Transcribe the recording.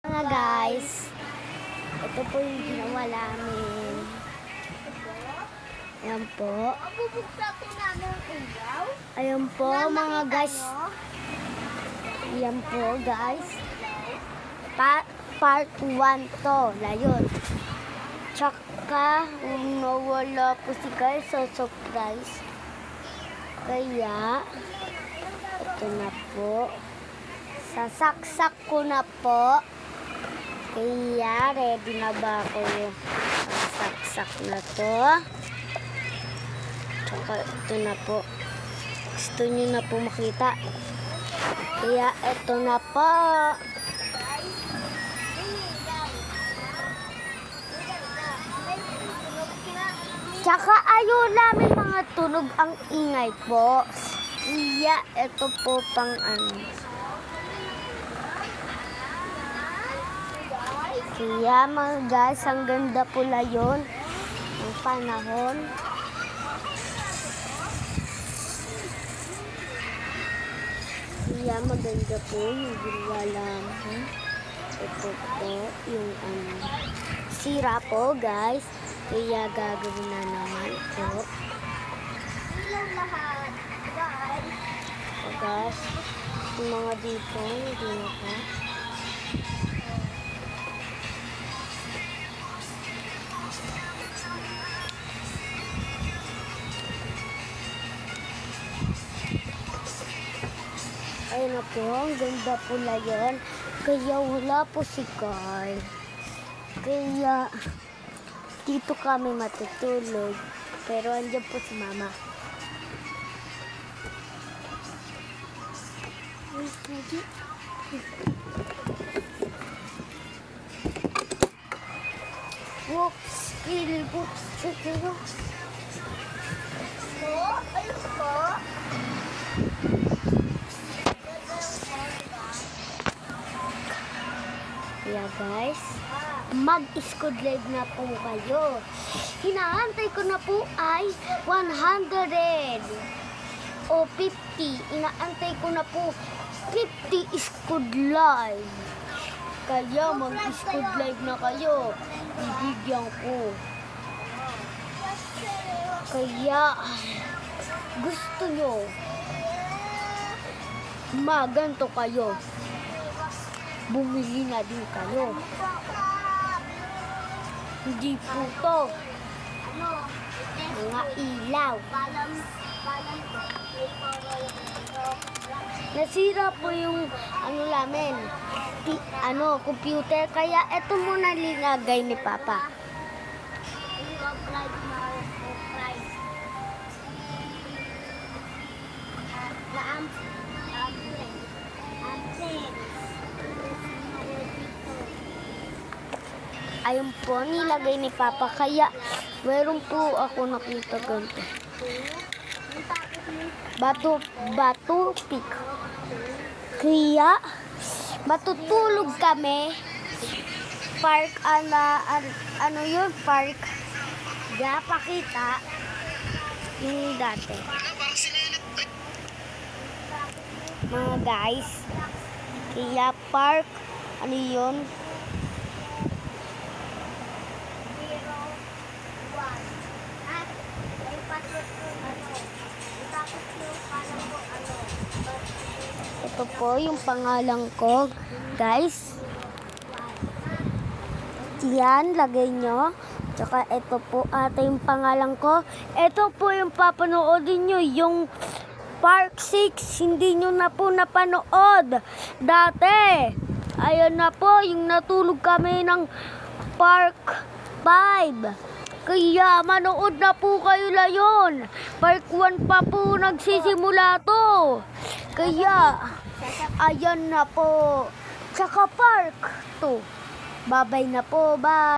Mga guys, ito po yung ginawa namin. Ayan po. Bubuksatin namin ang ilaw. Ayan po mga guys. Ayan po guys. Part 1 to. Layon. Tsaka, nawala po si guys sa surprise. Kaya, ito na po. Sasaksak ko na po. Kaya, ready na ba ako yung saksak na to? Tsaka ito na po. Gusto nyo na po makita. Kaya ito na po. Tsaka ayaw namin mga tunog ang ingay po. Kaya ito po pang ano. Kaya mga guys, ang ganda pula yun. Ang panahon. Kaya maganda po yung ginawa namin. Ito po yung sira po guys. Kaya gagawin na naman po. Ilaw lahat. Guys. So guys, yung mga dito, hindi na po. Ayun na po, ang ganda pula yun. Kaya wala po si Carl. Kaya dito kami matutulog. Pero andyan po si Mama. Whoops, whoops, Po, ayun po. yeah guys, mag-squad live na po kayo. Hinaantay ko na po ay 100 o 50. Inaantay ko na po 50 squad live. Kaya mag-squad live na kayo. Bibigyan ko. Kaya gusto nyo maganto kayo. Bumili na din kayo. Hindi po to mga ilaw. Nasira po yung namin, computer. Kaya eto muna linagay ni Papa. Ayun po, nilagay ni Papa. Kaya, meron po ako nakita ganito. Bato pick. Kaya, matutulog kami. Park, ano yun? Park. Kaya, pakita. Yung dati. Mga guys. Kaya, park. Ano yun? Ito po yung pangalan ko, guys. Yan, lagay nyo. Tsaka ito po ata yung pangalan ko. Ito po yung papanoodin nyo, yung Park 6. Hindi nyo na po napanood dati. Ayun na po, yung natulog kami ng Park 5. Kaya manood na po kayo layon. Park 1 pa po nagsisimula to. Kaya, ayan na po. Tsaka Park 2. Babay na po, bye.